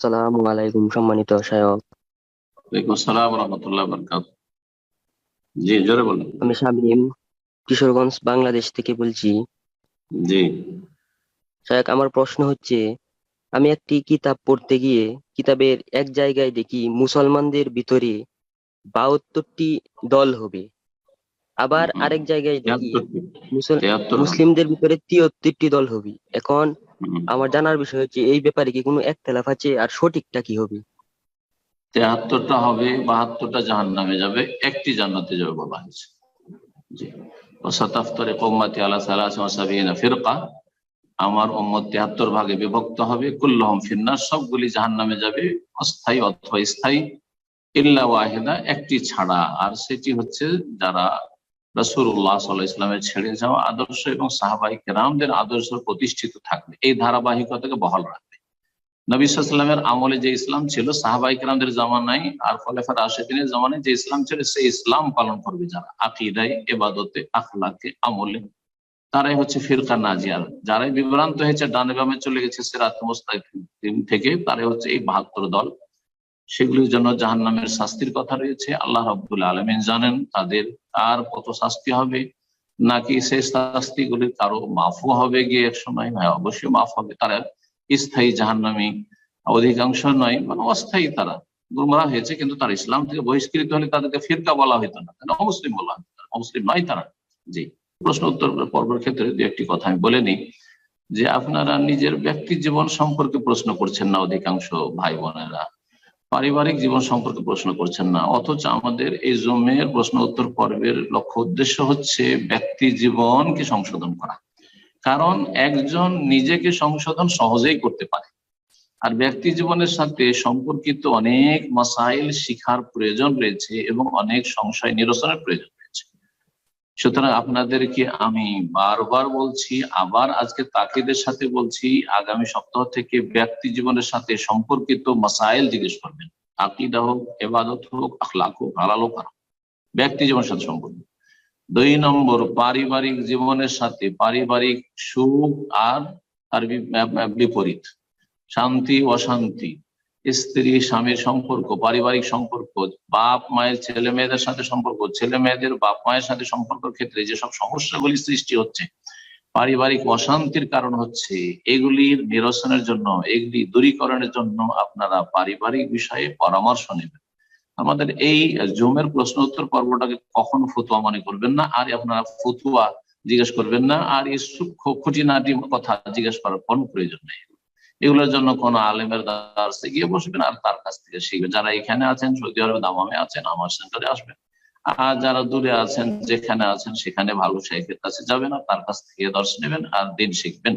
আসসালামু আলাইকুম সম্মানিত শায়খ। ওয়ালাইকুম আসসালাম রহমতুল্লাহ বরকাত। জি, জোরে বলুন। আমি শামীম, কিশোরগঞ্জ, বাংলাদেশ থেকে বলছি। জি। শায়খ, আমার প্রশ্ন হচ্ছে, আমি একটি কিতাব পড়তে গিয়ে কিতাবের এক জায়গায় দেখি মুসলমানদের ভিতরে 72টি দল হবে, আবার হুম, আরেক জায়গায় দেখি 73 মুসল 73 হবে। মুসলিমদের ভিতরে 73টি দল হবে। এখন হুম, আমার জানার বিষয় হচ্ছে, এই ব্যাপারে কি কোনো একতলাফ আছে, আর সঠিকটা কি হবে? 73টা হবে, 72টা জাহান্নামে যাবে, একটি জান্নাতে যাবে বলা হয়েছে। জি। ওয়াসাতাফতারিকু উম্মতি আলা সালাসিন ওয়া সাবিয়িনা ফিরকা। আমার উম্মত 73 ভাগে বিভক্ত হবে, কুল্লুহুম ফিন্নার, সবগুলি জাহান্নামে যাবে, অস্থায়ী অথবা স্থায়ী, ইল্লা ওয়াহিদা, একটি ছাড়া। আর সেটি হচ্ছে যারা রাসূলুল্লাহ সাল্লাল্লাহু আলাইহি ওয়াসাল্লামের ছেড়ে যাওয়া আদর্শ এবং সাহাবায়ে কেরামদের আদর্শ প্রতিষ্ঠিত থাকবে, এই ধারাবাহিকতাকে বহাল রাখবে। নবী সাল্লাল্লাহু আলাইহি ওয়াসাল্লামের আমলে যে ইসলাম ছিল, সাহাবায়ে কেরামদের জামানায় আর খোলাফায়ে রাশিদিনের জামানায় যে ইসলাম ছিল, সেই ইসলাম পালন করবে যারা আকীদায়, ইবাদতে, আখলাকে, আমলে, তারাই হচ্ছে ফিরকা নাজিয়া। যারাই বিভ্রান্ত হয়েছে, ডানে বামে চলে গেছে সিরাত মুস্তাকিম থেকে, তারাই হচ্ছে এই 72 দল। সেগুলির জন্য জাহান্নামের শাস্তির কথা রয়েছে। আল্লাহ রাব্বুল আলামিন জানেন তাদের আর কত শাস্তি হবে। নাকি সেই শাস্তিগুলি কারো মাফও হবে গিয়ে এক সময়? হ্যাঁ, অবশ্যই মাফ হবে। তারা স্থায়ী জাহান্নামী অধিকাংশ নয়, মানে অস্থায়ী। তারা গুমরাহ হয়েছে, কিন্তু তারা ইসলাম থেকে বহিষ্কৃত হলে তাদেরকে ফিরকা বলা হইতো না, তারা অমুসলিম বলা হতো, অমুসলিম নয় তারা। জি। প্রশ্ন উত্তর পর্বের ক্ষেত্রে দু একটি কথা আমি বলে নিই, যে আপনারা নিজের ব্যক্তি জীবন সম্পর্কে প্রশ্ন করছেন না অধিকাংশ ভাই বোনেরা, পারিবারিক জীবন সম্পর্কে প্রশ্ন করছেন না, অথচ আমাদের এই জুমের প্রশ্ন উত্তর পর্বের লক্ষ্য উদ্দেশ্য হচ্ছে ব্যক্তি জীবনকে সংশোধন করা। কারণ একজন নিজেকে সংশোধন সহজেই করতে পারে, আর ব্যক্তি জীবনের সাথে সম্পর্কিত অনেক মাসাইল শিখার প্রয়োজন রয়েছে এবং অনেক সংশয় নিরসনের প্রয়োজন রয়েছে। সুতরাং আপনাদেরকে আমি বারবার বলছি, আবার আজকে তাকিদের সাথে বলছি, আগামী সপ্তাহ থেকে ব্যক্তি জীবনের সাথে সম্পর্কিত মাসাইল জিজ্ঞেস করবেন। আকীদা হোক, ইবাদত হোক, আখলাক হোক, হালাল হোক, হারাম, ব্যক্তি জীবনের সাথে সম্পর্কিত। 2 নম্বর, পারিবারিক জীবনের সাথে, পারিবারিক সুখ আর তার বিপরীত, শান্তি অশান্তি, স্ত্রী স্বামীর সম্পর্ক, পারিবারিক সম্পর্ক, বাপ মায়ের ছেলে মেয়েদের সাথে সম্পর্ক, ছেলে মেয়েদের বাপ মায়ের সাথে সম্পর্কের ক্ষেত্রে যেসব সমস্যাগুলি সৃষ্টি হচ্ছে, পারিবারিক অশান্তির কারণ হচ্ছে, এগুলির নিরসনের জন্য, এগুলি দূরীকরণের জন্য আপনারা পারিবারিক বিষয়ে পরামর্শ নেবেন। আমাদের এই জুমের প্রশ্ন উত্তর পর্বটাকে কখনো ফতুয়া মনে করবেন না, আর আপনারা ফতুয়া জিজ্ঞেস করবেন না, আর এই সূক্ষ্ম খুঁটিনাটি কথা জিজ্ঞেস করার কোনো প্রয়োজন নেই। এগুলোর জন্য কোন আলেমের দ্বারস্থে গিয়ে বসবেন আর তার কাছ থেকে শিখবেন। যারা এখানে আছেন, সৌদি আরবে দামামে আছেন, আমার সেন্টারে আসবেন। আর যারা দূরে আছেন, যেখানে আছেন সেখানে ভালো শেখের কাছে যাবেন আর তার কাছ থেকে দর্শ নেবেন আর দিন শিখবেন।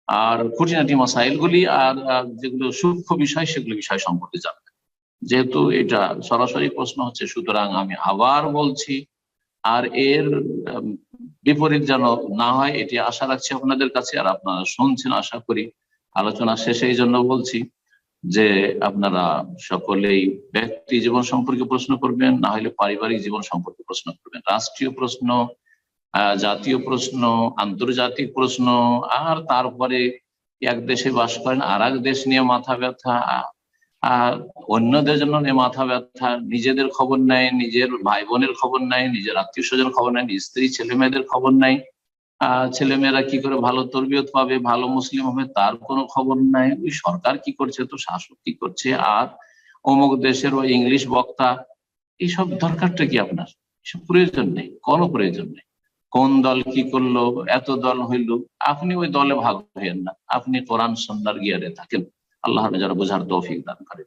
আর খুঁটিনাটি মাসাইল গুলি আর যেগুলো সূক্ষ্ম বিষয়, সেগুলো বিষয় সম্পর্কে জানবেন। যেহেতু এটা সরাসরি প্রশ্ন হচ্ছে, সুতরাং আমি আবার বলছি, আর এর আম, বিপরীত যেন না হয়, এটি আশা রাখছি আপনাদের কাছে। আর আপনারা শুনছেন আশা করি। আলোচনা শেষে এই জন্য বলছি যে আপনারা সকলেই ব্যক্তি জীবন সম্পর্কে প্রশ্ন করবেন, না হলে পারিবারিক জীবন সম্পর্কে প্রশ্ন করবেন, রাষ্ট্রীয় প্রশ্ন, জাতীয় প্রশ্ন, আন্তর্জাতিক প্রশ্ন। আর তারপরে এক দেশে বাস করেন, আর এক দেশ নিয়ে মাথা ব্যথা, আর অন্যদের জন্য নিয়ে মাথা ব্যথা, নিজেদের খবর নেয়, নিজের ভাই বোনের খবর নেয়, নিজের আত্মীয় স্বজন খবর নেয়, স্ত্রী ছেলে মেয়েদের খবর নেয়। ছেলে মেয়েরা কি করে ভালো তরবিয়ত পাবে, ভালো মুসলিম হবে, তার কোনো খবর নাই। ওই সরকার কি করছে, তো শাসক কি করছে, আর অমুক দেশের ওই ইংলিশ বক্তা, এইসব দরকারটা কি আপনার? এসব প্রয়োজন নেই, কোনো প্রয়োজন নেই। কোন দল কি করলো, এত দল হইল, আপনি ওই দলে ভাগ হইয়েন না, আপনি কোরআন সুন্নাহর গিয়ারে থাকেন। আল্লাহ যারা বোঝার তৌফিক দান করে।